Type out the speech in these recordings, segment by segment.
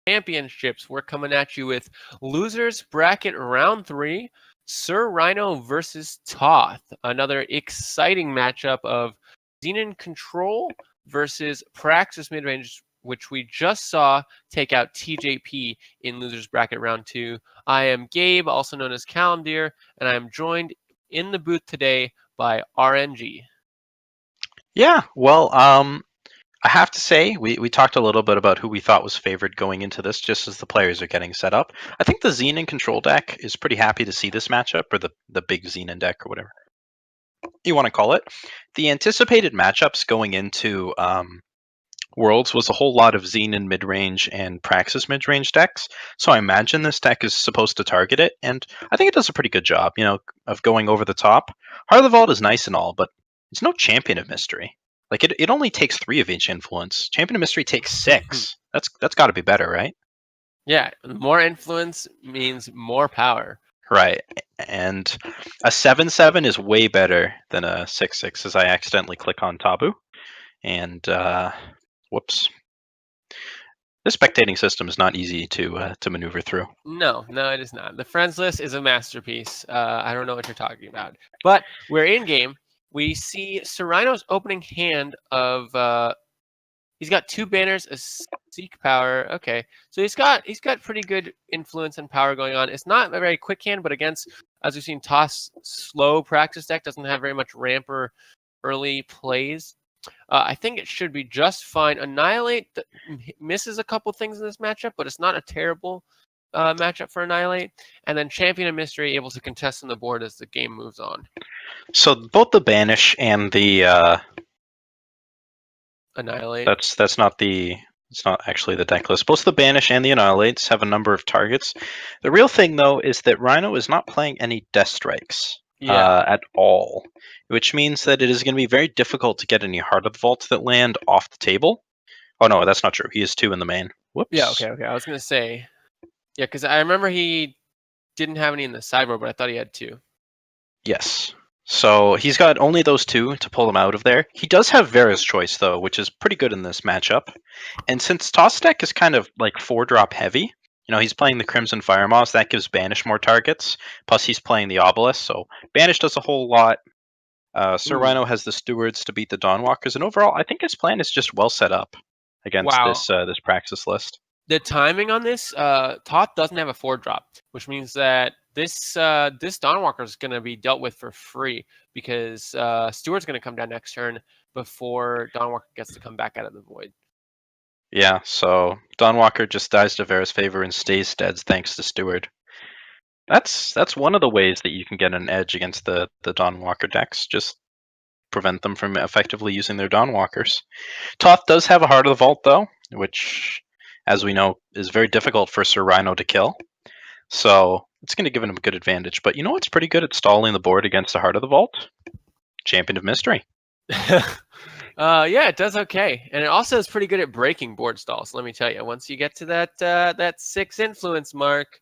championships. We're coming at you with losers bracket round 3, Cerrano versus Toph. Another exciting matchup of Xenon Control versus Praxis Midrange, which we just saw take out TJP in losers bracket round 2. I am Gabe, also known as Calimdir, and I am joined in the booth today by aReNGee. Yeah, well, I have to say, we talked a little bit about who we thought was favored going into this, just as the players are getting set up. I think the Xenon Control deck is pretty happy to see this matchup, or the big Xenon deck, or whatever you want to call it. The anticipated matchups going into Worlds was a whole lot of Xenon mid-range and Praxis mid-range decks, so I imagine this deck is supposed to target it, and I think it does a pretty good job, of going over the top. Heart of the Vault is nice and all, but it's no Champion of Mystery. Like it only takes 3 of each influence. Champion of Mystery takes 6. That's got to be better, right? Yeah, more influence means more power. Right. And a 7/7 is way better than a 6/6, as I accidentally click on Taboo. And whoops. This spectating system is not easy to maneuver through. No, it is not. The friends list is a masterpiece. I don't know what you're talking about. But we're in game. We see Cerrano's opening hand of he's got 2 banners, a Seek power. Okay, so he's got pretty good influence and power going on. It's not a very quick hand, but against, as we've seen, Toss slow practice deck doesn't have very much ramp or early plays. I think it should be just fine. Annihilate misses a couple things in this matchup, but it's not a terrible matchup for Annihilate. And then Champion of Mystery able to contest on the board as the game moves on. So both the Banish and the Annihilate. That's not the. It's not actually the deck list. Both the Banish and the Annihilates have a number of targets. The real thing, though, is that Rhino is not playing any Death Strikes at all, which means that it is going to be very difficult to get any Heart of the Vault that land off the table. Oh, no, that's not true. He has 2 in the main. Whoops. Yeah, okay. I was going to say, yeah, because I remember he didn't have any in the sideboard, but I thought he had 2. Yes. So he's got only those 2 to pull him out of there. He does have Vera's Choice, though, which is pretty good in this matchup. And since Toss deck is kind of like 4-drop heavy, he's playing the Crimson Fire Moss, that gives Banish more targets. Plus he's playing the Obelisk, so Banish does a whole lot. Rhino has the Stewards to beat the Dawnwalkers, and overall, I think his plan is just well set up against this Praxis list. The timing on this, Toph doesn't have a 4-drop, which means that this Dawnwalker is going to be dealt with for free because Steward's going to come down next turn before Dawnwalker gets to come back out of the void. Yeah, so Dawnwalker just dies to Vera's favor and stays steads thanks to Steward. That's one of the ways that you can get an edge against the Dawnwalker decks. Just prevent them from effectively using their Dawnwalkers. Toph does have a Heart of the Vault, though, which, as we know, is very difficult for Cerrano to kill. So it's going to give him a good advantage. But you know what's pretty good at stalling the board against the Heart of the Vault? Champion of Mystery. Yeah, it does okay. And it also is pretty good at breaking board stalls, let me tell you. Once you get to that 6 influence mark,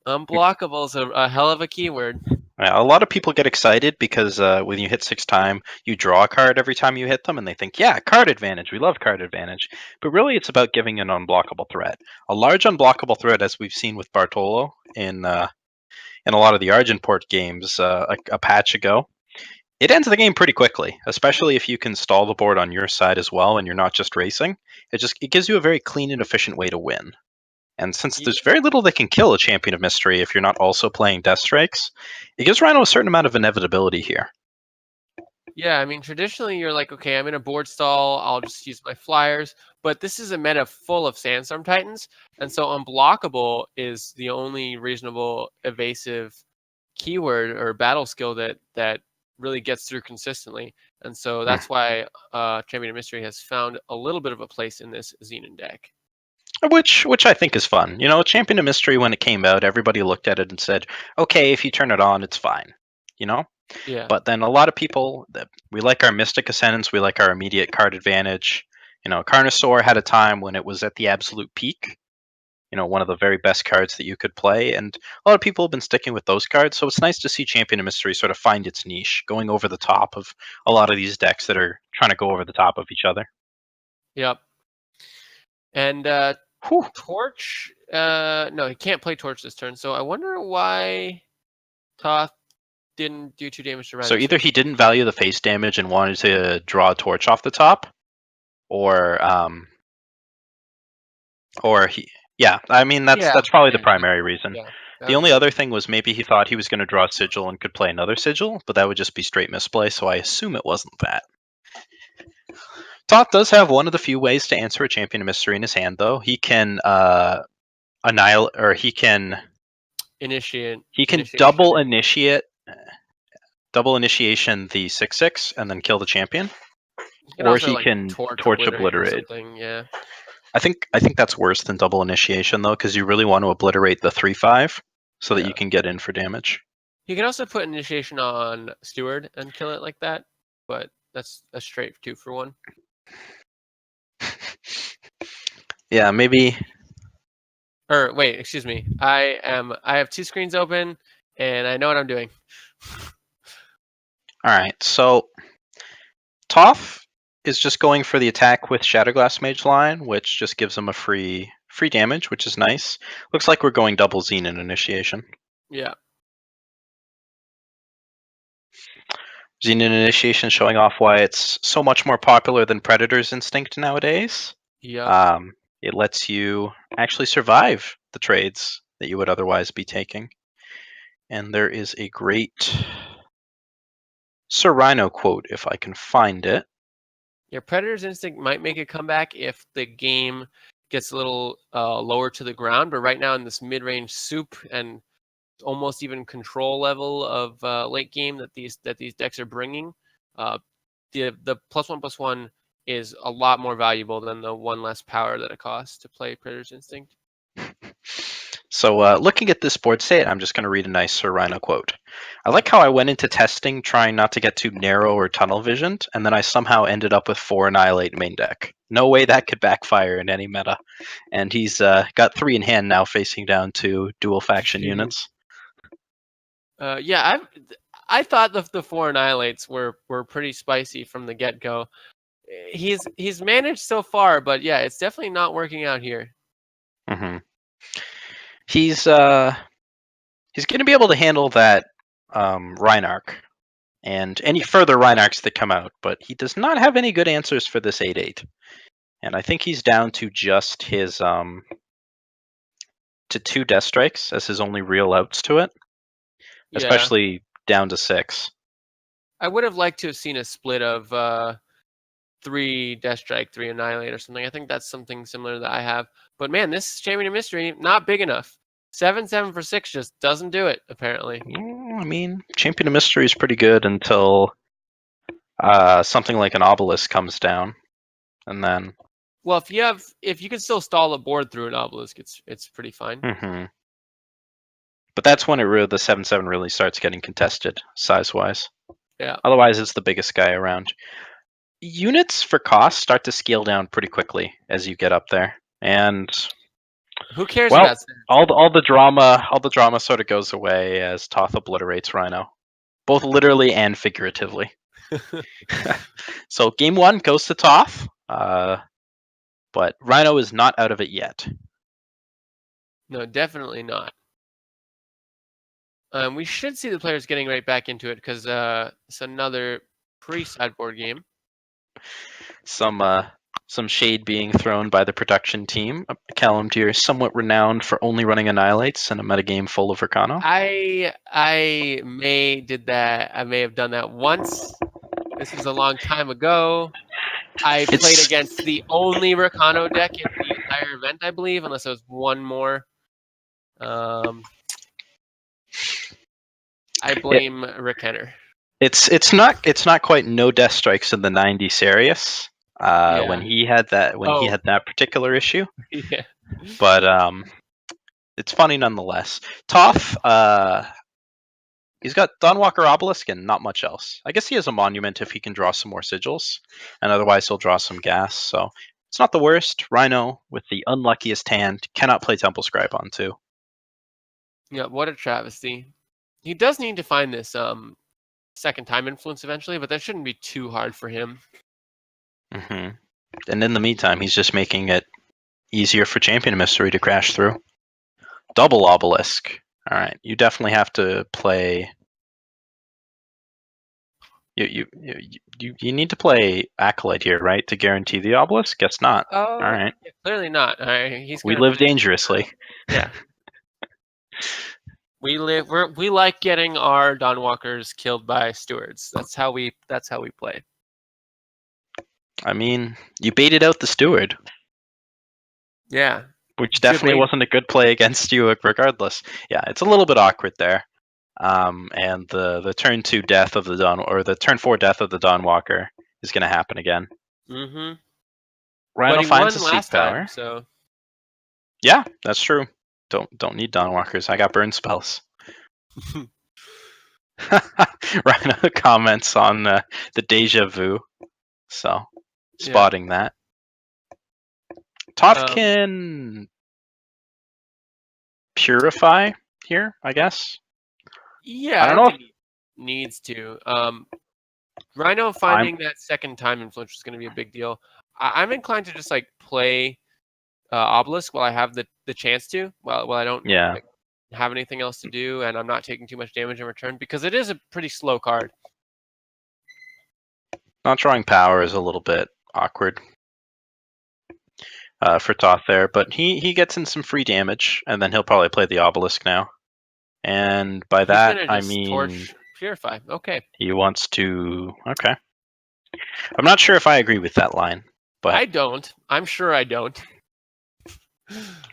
unblockable is a hell of a keyword. A lot of people get excited because when you hit 6 time, you draw a card every time you hit them, and they think, yeah, card advantage. We love card advantage. But really, it's about giving an unblockable threat. A large unblockable threat, as we've seen with Bartolo in a lot of the Argenport games a patch ago, it ends the game pretty quickly, especially if you can stall the board on your side as well and you're not just racing. It gives you a very clean and efficient way to win. And since there's very little that can kill a Champion of Mystery if you're not also playing Death Strikes, it gives Rhino a certain amount of inevitability here. Yeah, I mean, traditionally you're like, okay, I'm in a board stall, I'll just use my flyers. But this is a meta full of Sandstorm Titans, and so unblockable is the only reasonable evasive keyword or battle skill that really gets through consistently. And so that's why Champion of Mystery has found a little bit of a place in this Xenon deck. Which I think is fun. Champion of Mystery, when it came out, everybody looked at it and said, okay, if you turn it on, it's fine. Yeah. But then a lot of people, we like our Mystic Ascendants, we like our immediate card advantage. Carnosaur had a time when it was at the absolute peak. One of the very best cards that you could play, and a lot of people have been sticking with those cards, so it's nice to see Champion of Mystery sort of find its niche, going over the top of a lot of these decks that are trying to go over the top of each other. Yep. And Whew. Torch. No, he can't play Torch this turn. So I wonder why Toph didn't do 2 damage to Rhino. So either he didn't value the face damage and wanted to draw a torch off the top, or he. Yeah, I mean that's probably the primary reason. Yeah. The only other thing was maybe he thought he was going to draw a sigil and could play another sigil, but that would just be straight misplay. So I assume it wasn't that. Toph does have one of the few ways to answer a Champion of Mystery in his hand, though. He can annihilate, or he can initiate. He can double initiation the 6/6 and then kill the champion, or he can torch obliterate. Yeah. I think that's worse than double initiation though, because you really want to obliterate the 3/5 so that you can get in for damage. You can also put initiation on Steward and kill it like that, but that's a straight 2 for 1. Yeah, maybe. Or wait, excuse me. I have 2 screens open and I know what I'm doing. All right, so Toph is just going for the attack with Shatterglass Mage line, which just gives him a free damage, which is nice. Looks like we're going double Xenon initiation. Yeah. Xenon initiation showing off why it's so much more popular than Predator's Instinct nowadays. Yeah. It lets you actually survive the trades that you would otherwise be taking. And there is a great Cerrano quote, if I can find it. Your Predator's Instinct might make a comeback if the game gets a little lower to the ground, but right now in this mid-range soup and almost even control level of late game that these decks are bringing, the +1/+1 is a lot more valuable than the 1 less power that it costs to play Predator's Instinct. So looking at this board state, I'm just going to read a nice Rhino quote. I like how I went into testing trying not to get too narrow or tunnel visioned, and then I somehow ended up with 4 Annihilate main deck. No way that could backfire in any meta. And he's got 3 in hand now facing down to dual faction units. Yeah, I thought the 4 Annihilates were pretty spicy from the get-go. He's managed so far, but yeah, it's definitely not working out here. Mm-hmm. He's going to be able to handle that Rhynarch and any further Rhynarchs that come out, but he does not have any good answers for this 8/8. And I think he's down to just his to 2 Death Strikes as his only real outs to it, especially down to 6. I would have liked to have seen a split of 3 Death Strike, 3 Annihilate or something. I think that's something similar that I have. But man, this Champion of Mystery, not big enough. 7/7 for 6 just doesn't do it, apparently. I mean, Champion of Mystery is pretty good until something like an Obelisk comes down, and then. Well, if you can still stall a board through an Obelisk, it's pretty fine. Mm-hmm. But that's when the 7/7 really starts getting contested size-wise. Yeah. Otherwise, it's the biggest guy around. Units for cost start to scale down pretty quickly as you get up there, and who cares about that? all the drama sort of goes away as Toph obliterates Rhino, both literally and figuratively. So game 1 goes to Toph, but Rhino is not out of it yet. No, definitely not. We should see the players getting right back into it because it's another pre-sideboard game. Some shade being thrown by the production team. Calimdir is somewhat renowned for only running Annihilates in a metagame full of Cerrano. I may have done that once. This was a long time ago. I played against the only Cerrano deck in the entire event, I believe, unless there was one more. I blame Rick Henner. It's not quite no Death Strikes in the 90 Sirius when he had that particular issue. Yeah. But it's funny nonetheless. Toph, he's got Dawnwalker Obelisk and not much else. I guess he has a Monument if he can draw some more sigils, and otherwise he'll draw some gas. So it's not the worst. Rhino with the unluckiest hand cannot play Temple Scribe on 2. Yeah, what a travesty. He does need to find this second time influence eventually, but that shouldn't be too hard for him. Mm-hmm. And in the meantime, he's just making it easier for Champion Mystery to crash through. Double Obelisk. All right, you definitely have to play. You need to play Acolyte here, right, to guarantee the Obelisk? Guess not. Oh, All right. yeah, clearly not. All right, he's We gonna live finish. dangerously. Yeah. We like getting our Dawnwalkers killed by stewards. That's how we play. I mean, you baited out the Steward, Yeah. which Good definitely bait. wasn't a good play against you, regardless. Yeah, it's a little bit awkward there. And the turn 2 death of the the turn 4 death of the Dawnwalker is going to happen again. Mm-hmm. Rhino But he finds won a last seek power. time, so Yeah, that's true. Don't need Dawnwalkers. I got burn spells. Rhino comments on the deja vu, so spotting that. Toph can purify here, I guess. Yeah, I don't know if think he needs to. Rhino finding that second time influence is going to be a big deal. I'm inclined to just like play Obelisk while I have the chance to, while I don't like, have anything else to do, and I'm not taking too much damage in return, because it is a pretty slow card. Not drawing power is a little bit awkward for Toph there, but he gets in some free damage, and then he'll probably play the Obelisk now. And by that, I mean Torch Purify. Okay. He wants to. Okay. I'm not sure if I agree with that line, but I don't. I'm sure I don't.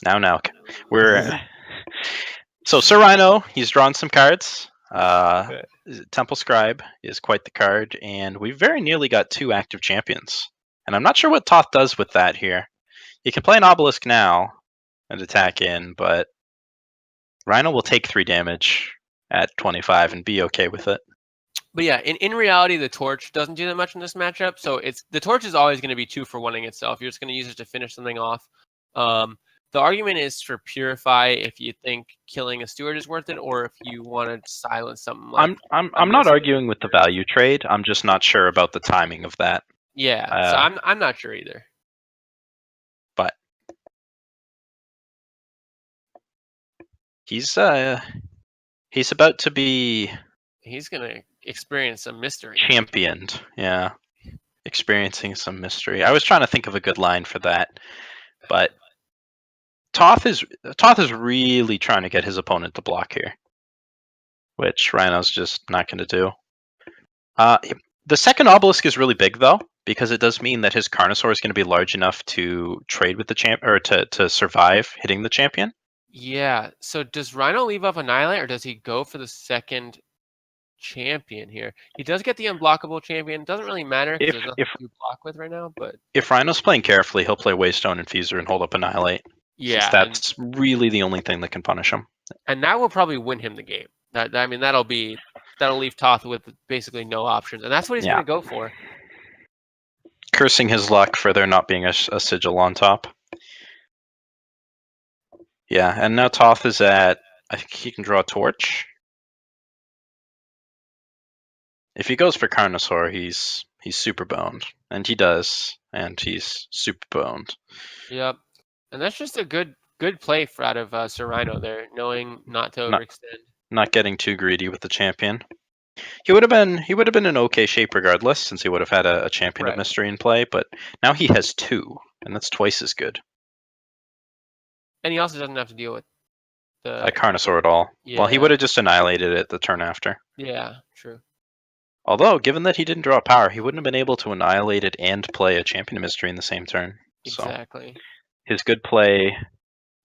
Now we're so Cerrano. He's drawn some cards. Temple Scribe is quite the card, and we very nearly got 2 active champions. And I'm not sure what Toph does with that here. He can play an Obelisk now and attack in, but Rhino will take 3 damage at 25 and be okay with it. But yeah, in reality, the Torch doesn't do that much in this matchup. So the Torch is always going to be 2 for 1ing itself. You're just going to use it to finish something off. The argument is for Purify if you think killing a Steward is worth it, or if you want to silence something like. I'm not arguing with the value trade. I'm just not sure about the timing of that. Yeah, so I'm not sure either. But he's about to be. He's gonna experience some mystery. Championed, yeah. Experiencing some mystery. I was trying to think of a good line for that, but Toph is really trying to get his opponent to block here, which Rhino's just not going to do. The second Obelisk is really big though, because it does mean that his Carnosaur is going to be large enough to trade with the champ or to survive hitting the champion. Yeah. So does Rhino leave off Annihilate, or does he go for the second champion here? He does get the unblockable champion. Doesn't really matter because there's nothing to block with right now. But if Rhino's playing carefully, he'll play Waystone Infuser and hold up Annihilate. Yeah, that's really the only thing that can punish him. And that will probably win him the game. That'll leave Toph with basically no options, and that's what he's going to go for. Cursing his luck for there not being a sigil on top. Yeah, and now Toph is at. I think he can draw a torch. If he goes for Carnosaur, he's super boned, and he does, and he's super boned. Yep, and that's just a good play out of Cerrano there, knowing not to overextend. Not getting too greedy with the champion. He would have been in okay shape regardless, since he would have had a champion of mystery in play. But now he has 2, and that's twice as good. And he also doesn't have to deal with a Carnosaur at all. Yeah. Well, he would have just annihilated it the turn after. Yeah, true. Although, given that he didn't draw power, he wouldn't have been able to annihilate it and play a champion of mystery in the same turn. Exactly. So his good play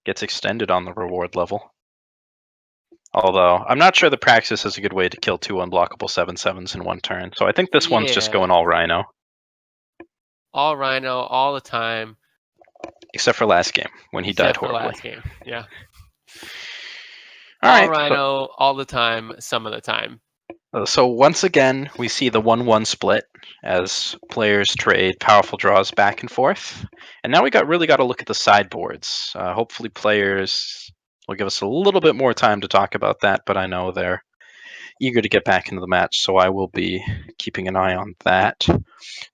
gets extended on the reward level. Although, I'm not sure the Praxis is a good way to kill 2 unblockable 7/7s in one turn. So I think this one's just going all Rhino. All Rhino, all the time. Except for last game, when he died horribly. Last game, yeah. All Rhino, all the time, some of the time. So once again, we see the 1-1 split as players trade powerful draws back and forth. And now we really got to look at the sideboards. Hopefully players will give us a little bit more time to talk about that, but I know they're eager to get back into the match, so I will be keeping an eye on that.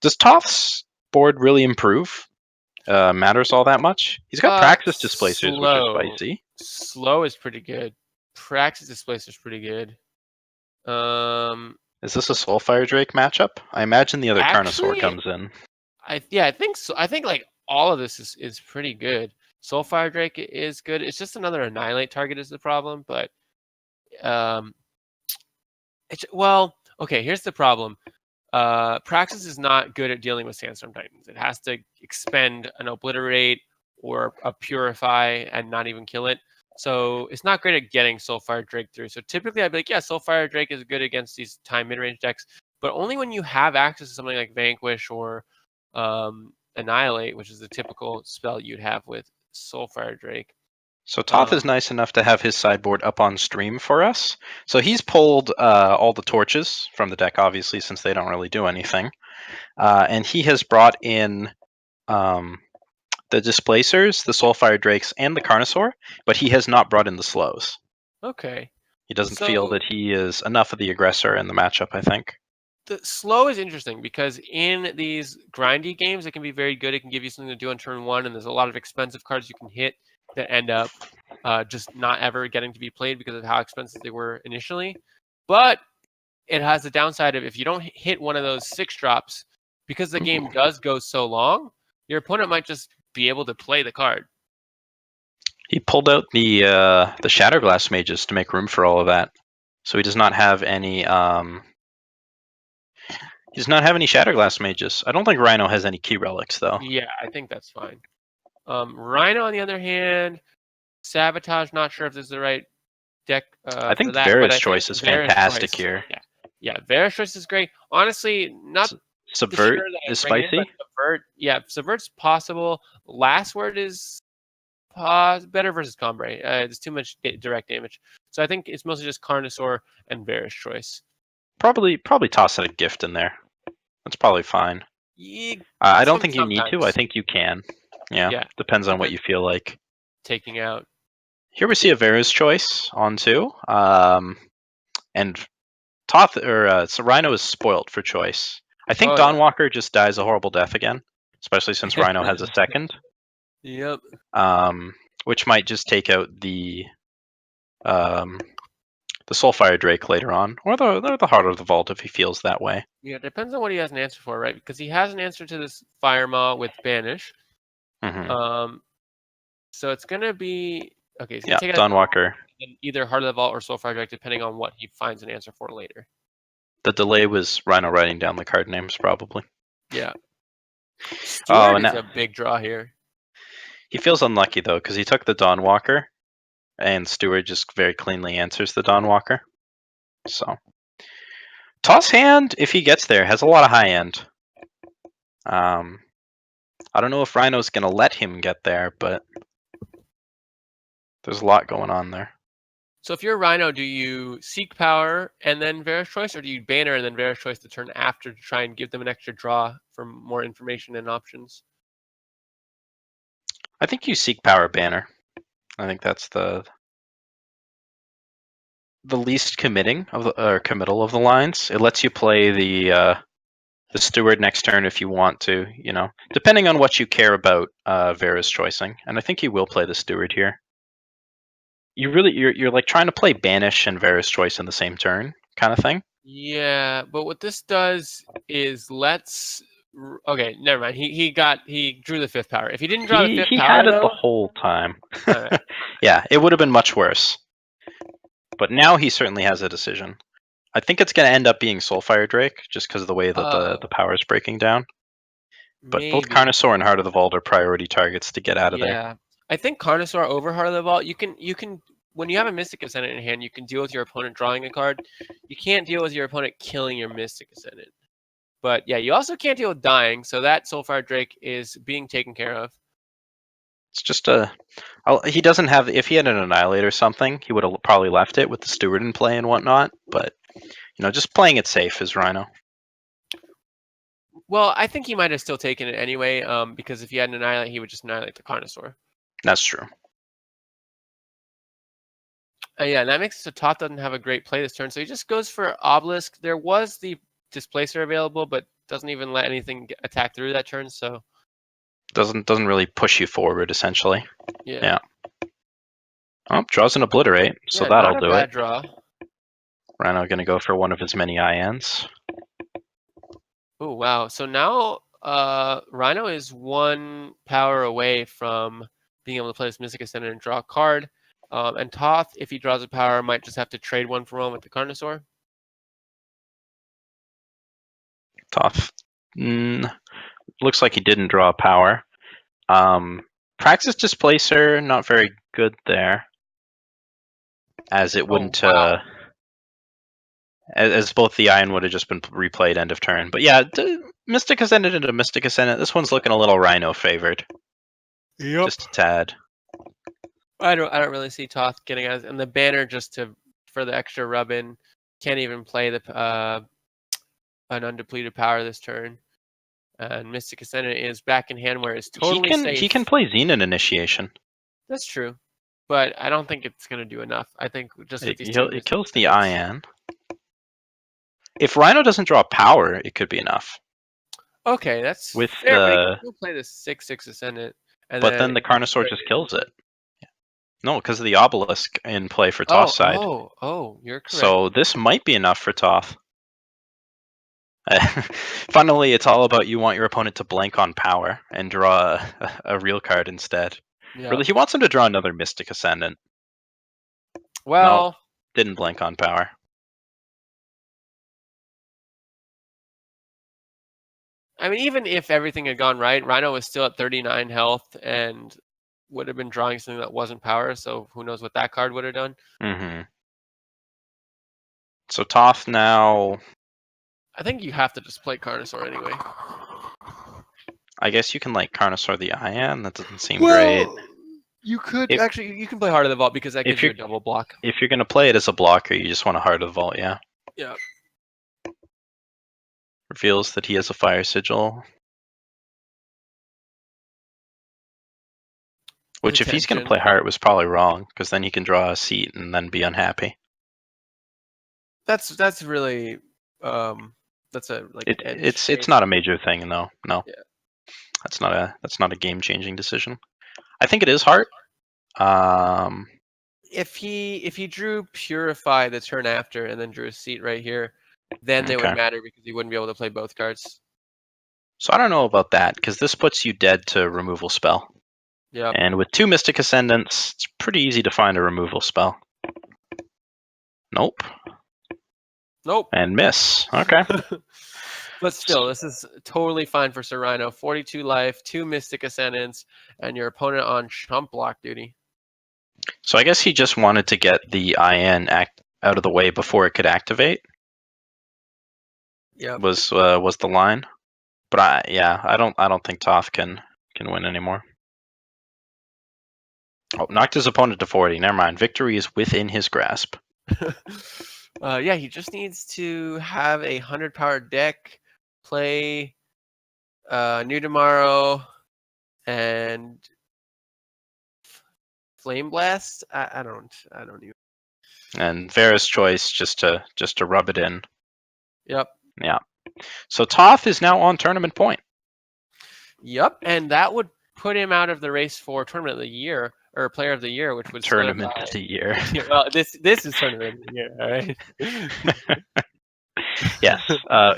Does Toph's board really improve matters all that much. He's got Praxis Displacers, which are Slow. spicy. Slow is pretty good. Praxis Displacer is pretty good. Is this a Soulfire Drake matchup? I imagine the other Actually, Carnosaur comes in. I think so. I think like all of this is pretty good. Soulfire Drake is good. It's just another Annihilate target is the problem, but okay. Here's the problem. Praxis is not good at dealing with Sandstorm Titans. It has to expend an Obliterate or a Purify and not even kill it. So it's not great at getting Soulfire Drake through. So typically I'd be like, yeah, Soulfire Drake is good against these time mid-range decks, but only when you have access to something like Vanquish or Annihilate, which is the typical spell you'd have with Soulfire Drake. So Toph is nice enough to have his sideboard up on stream for us. So he's pulled all the torches from the deck, obviously, since they don't really do anything. And he has brought in the Displacers, the Soulfire Drakes, and the Carnosaur, but he has not brought in the slows. Okay. He doesn't feel that he is enough of the aggressor in the matchup, I think. The slow is interesting because in these grindy games, it can be very good. It can give you something to do on turn one, and there's a lot of expensive cards you can hit that end up just not ever getting to be played because of how expensive they were initially. But it has the downside of if you don't hit one of those 6-drops, because the game does go so long, your opponent might just be able to play the card. He pulled out the Shatterglass Mages to make room for all of that. So he does not have any he does not have any Shatterglass Mages. I don't think Rhino has any key relics though. Yeah, I think that's fine. Rhino on the other hand, Sabotage, not sure if this is the right deck I think for that, Vera's Choice is fantastic here. Yeah, Vera's Choice is great. Honestly, not Subvert is spicy. Subvert's possible. Last Word is better versus Combre. There's too much direct damage. So I think it's mostly just Carnosaur and Vera's Choice. Probably toss in a gift in there. That's probably fine. I don't think you need to. I think you can. Yeah. Depends on what you feel like taking out. Here we see a Vera's Choice on 2. And Toph so Rhino is spoiled for choice. I think Dawnwalker just dies a horrible death again, especially since Rhino has a second. Yep. Which might just take out the Soulfire Drake later on, or the Heart of the Vault if he feels that way. Yeah, it depends on what he has an answer for, right? Because he has an answer to this Fire Maw with Banish. Mm-hmm. So it's gonna be okay. So take Dawnwalker. Either Heart of the Vault or Soulfire Drake, depending on what he finds an answer for later. The delay was Rhino writing down the card names, probably. Yeah. Steward is a big draw here. He feels unlucky though, because he took the Dawnwalker, and Steward just very cleanly answers the Dawnwalker. So, Toss hand, if he gets there, has a lot of high end. I don't know if Rhino's going to let him get there, but there's a lot going on there. So if you're Rhino, do you seek power and then Vera's Choice, or do you banner and then Vera's Choice the turn after to try and give them an extra draw for more information and options? I think you seek power banner. I think that's the least committing of committal of the lines. It lets you play the Steward next turn if you want to, depending on what you care about Vera's choicing. And I think he will play the Steward here. You're like trying to play Banish and Vera's Choice in the same turn kind of thing. Yeah, but what this does is okay, never mind. He drew the 5th power. If he didn't draw the 5th power, he had it the whole time. Right. Yeah, it would have been much worse. But now he certainly has a decision. I think it's going to end up being Soulfire Drake, just because of the way that the power is breaking down. But both Carnosaur and Heart of the Vault are priority targets to get out of there. Yeah, I think Carnosaur over Heart of the Vault. You can when you have a Mystic Ascendant in hand, you can deal with your opponent drawing a card. You can't deal with your opponent killing your Mystic Ascendant. But yeah, you also can't deal with dying, so that Soulfire Drake is being taken care of. It's just he doesn't have. If he had an Annihilate or something, he would have probably left it with the Steward in play and whatnot. But just playing it safe is Rhino. Well, I think he might have still taken it anyway, because if he had an Annihilate, he would just annihilate the Carnosaur. That's true. Yeah, that makes it so Toph doesn't have a great play this turn, so he just goes for Obelisk. There was the Displacer available, but doesn't even let anything attack through that turn, so... Doesn't really push you forward, essentially. Yeah. Oh, draws an Obliterate, so Yeah, that'll not a do bad it. draw. Rhino going to go for one of his many INs. Oh, wow. So now Rhino is 1 power away from being able to play this Mystic Ascendant and draw a card. And Toph, if he draws a power, might just have to trade 1 for 1 with the Carnosaur. Toph. Looks like he didn't draw a power. Praxis Displacer, not very good there. As it wouldn't... wow. As both the Iron would have just been replayed end of turn. But yeah, Mystic Ascendant into Mystic Ascendant. This one's looking a little Rhino favored. Yep. Just a tad. I don't really see Toph getting out, and the banner just for the extra rub in. Can't even play the an undepleted power this turn. And Mystic Ascendant is back in hand where it's totally safe. He can play Xenon Initiation. That's true, but I don't think it's going to do enough. I think just with these it kills the IN. If Rhino doesn't draw power, it could be enough. Okay, that's with fair, but he can still play the 6/6 Ascendant. But then the Carnosaur just kills it. No, because of the Obelisk in play for Toph's side. Oh, you're correct. So this might be enough for Toph. Funnily, it's all about you want your opponent to blank on power and draw a real card instead. Yeah. Really, he wants him to draw another Mystic Ascendant. Well, no, didn't blank on power. I mean, even if everything had gone right, Rhino was still at 39 health and would have been drawing something that wasn't power, so who knows what that card would have done. Mm-hmm. So Toph now... I think you have to just play Carnosaur anyway. I guess you can like Carnosaur the IN. That doesn't seem great. You could actually you can play Heart of the Vault because that gives you a double block. If you're gonna play it as a blocker, you just want a Heart of the Vault, yeah. Yeah. Reveals that he has a Fire Sigil. Which, if he's gonna play Heart, was probably wrong, because then he can draw a seat and then be unhappy. That's really that's a like it's not a major thing, though. No. Yeah. That's not a game-changing decision. I think it is Heart. If he drew Purify the turn after and then drew a seat right here, then they would matter because he wouldn't be able to play both cards. So I don't know about that, because this puts you dead to removal spell. Yeah. And with 2 Mystic Ascendants, it's pretty easy to find a removal spell. Nope. And miss. Okay. But still, this is totally fine for Cerrano. 42 life, 2 Mystic Ascendants, and your opponent on chump block duty. So I guess he just wanted to get the IN out of the way before it could activate. Yeah. Was the line. But I don't think Toph can win anymore. Oh, knocked his opponent to 40. Never mind. Victory is within his grasp. Yeah, he just needs to have a 100 power deck, play New Tomorrow, and Flame Blast. I don't even. And Vera's Choice just to rub it in. Yep. Yeah. So Toph is now on tournament point. Yep, and that would put him out of the race for Tournament of the Year or Player of the Year, which would Tournament of the Year. Yeah, well, this is Tournament of the Year, all right. Yes.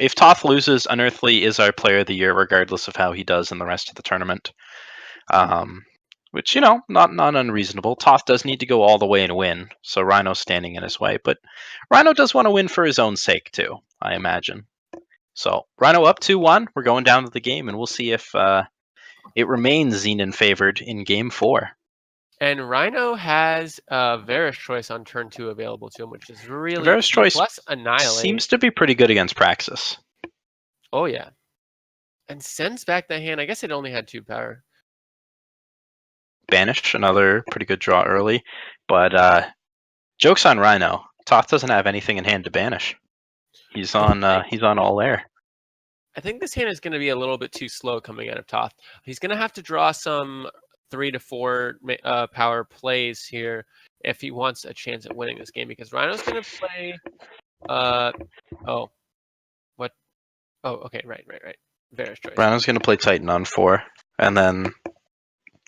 If Toph loses, Unearthly is our Player of the Year, regardless of how he does in the rest of the tournament. Which, not unreasonable. Toph does need to go all the way and win, so Rhino's standing in his way. But Rhino does want to win for his own sake, too, I imagine. So, Rhino up 2-1. We're going down to the game, and we'll see if it remains Xenon favored in Game 4. And Rhino has Vera's Choice on turn 2 available to him, which is really Vera's Choice plus Annihilate. Seems to be pretty good against Praxis. Oh, yeah. And sends back the hand. I guess it only had 2 power. Banish, another pretty good draw early. But joke's on Rhino. Toph doesn't have anything in hand to banish. He's on all air. I think this hand is going to be a little bit too slow coming out of Toph. He's going to have to draw some 3 to 4 power plays here if he wants a chance at winning this game, because Rhino's going to play okay, right. Vera's Choice. Rhino's going to play Titan on 4. And then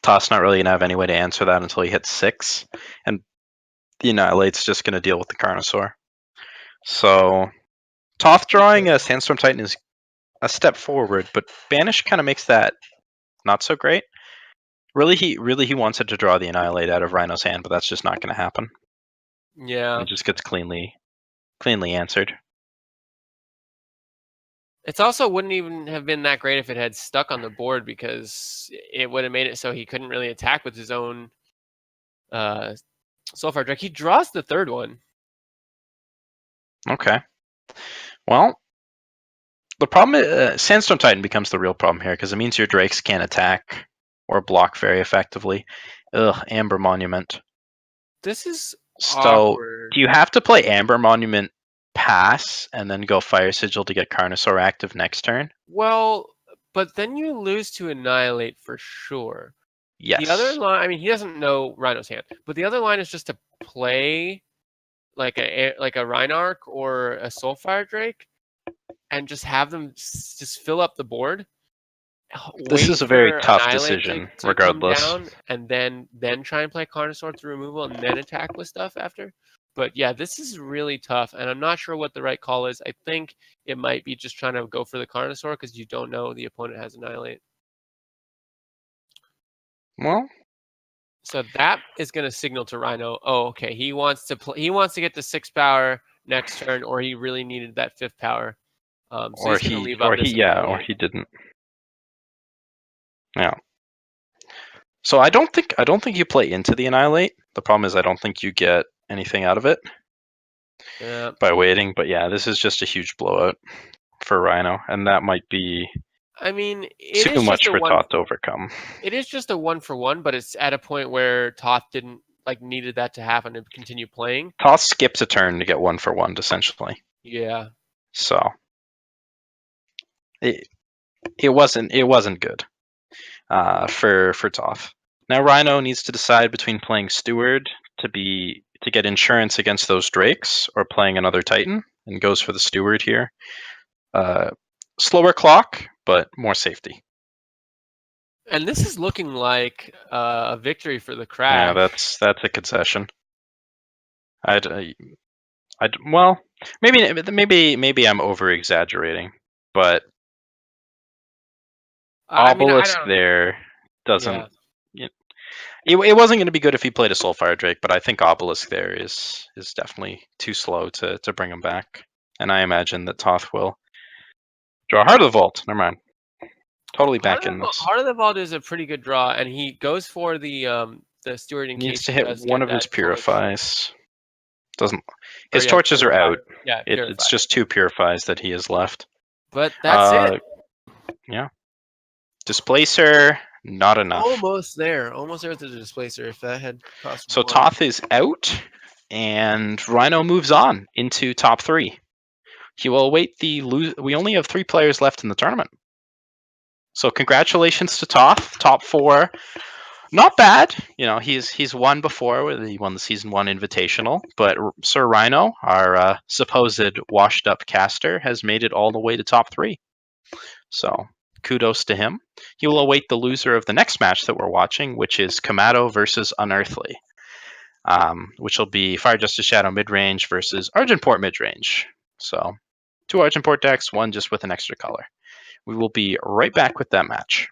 Toph's not really going to have any way to answer that until he hits 6. And the Annihilate's just going to deal with the Carnosaur. So Toph drawing a Sandstorm Titan is a step forward, but Banish kind of makes that not so great. Really, he wants it to draw the Annihilate out of Rhino's hand, but that's just not going to happen. Yeah. It just gets cleanly answered. It's also wouldn't even have been that great if it had stuck on the board, because it would have made it so he couldn't really attack with his own Soulfire Drake. He draws the third one. Okay. Well, the problem is Sandstorm Titan becomes the real problem here, because it means your Drakes can't attack or block very effectively. Ugh, Amber Monument. This is So, awkward. do you have to play Amber Monument pass and then go Fire Sigil to get Carnosaur active next turn? Well, but then you lose to Annihilate for sure. Yes. The other line, I mean, he doesn't know Rhino's hand, but the other line is just to play like a Rhynark or a Soulfire Drake and just have them just fill up the board. This is a very tough decision, to regardless. come down, and then try and play Carnosaur through removal and then attack with stuff after. But yeah, this is really tough, and I'm not sure what the right call is. I think it might be just trying to go for the Carnosaur because you don't know the opponent has Annihilate. Well, so that is going to signal to Rhino, oh, okay, he wants to get the 6 power next turn, or he really needed that 5th power. So or he's going to leave or up this or he didn't. Yeah. So I don't think you play into the Annihilate. The problem is I don't think you get anything out of it by waiting. But yeah, this is just a huge blowout for Rhino, and that might be too much for Toph to overcome. It is just a 1-for-1, but it's at a point where Toph didn't needed that to happen to continue playing. Toph skips a turn to get 1-for-1 essentially. Yeah. So it wasn't good for Toph. Now Rhino needs to decide between playing Steward to get insurance against those Drakes or playing another Titan, and goes for the Steward here. Slower clock, but more safety. And this is looking like a victory for the Crash. Yeah, that's a concession. Well, maybe I'm over exaggerating, but Obelisk there doesn't. Yeah. It wasn't going to be good if he played a Soulfire Drake, but I think Obelisk there is definitely too slow to bring him back, and I imagine that Toph will draw Heart of the Vault. Never mind. Totally back in this. Heart of the Vault is a pretty good draw, and he goes for the Steward in needs case to hit one of his Purifies. Doesn't. His torches are out. Yeah, it's just 2 Purifies that he has left. But that's it. Yeah. Displacer, not enough. Almost there with the Displacer. If that had cost. So Toph is out, and Rhino moves on into top 3. He will await we only have 3 players left in the tournament. So congratulations to Toph, top 4. Not bad. He's won before. He won the Season 1 Invitational. But Sir Rhino, our supposed washed-up caster, has made it all the way to top 3. So kudos to him. He will await the loser of the next match that we're watching, which is Kamado versus Unearthly, which will be Fire Justice Shadow midrange versus Argentport midrange. So 2 Argentport decks, 1 just with an extra color. We will be right back with that match.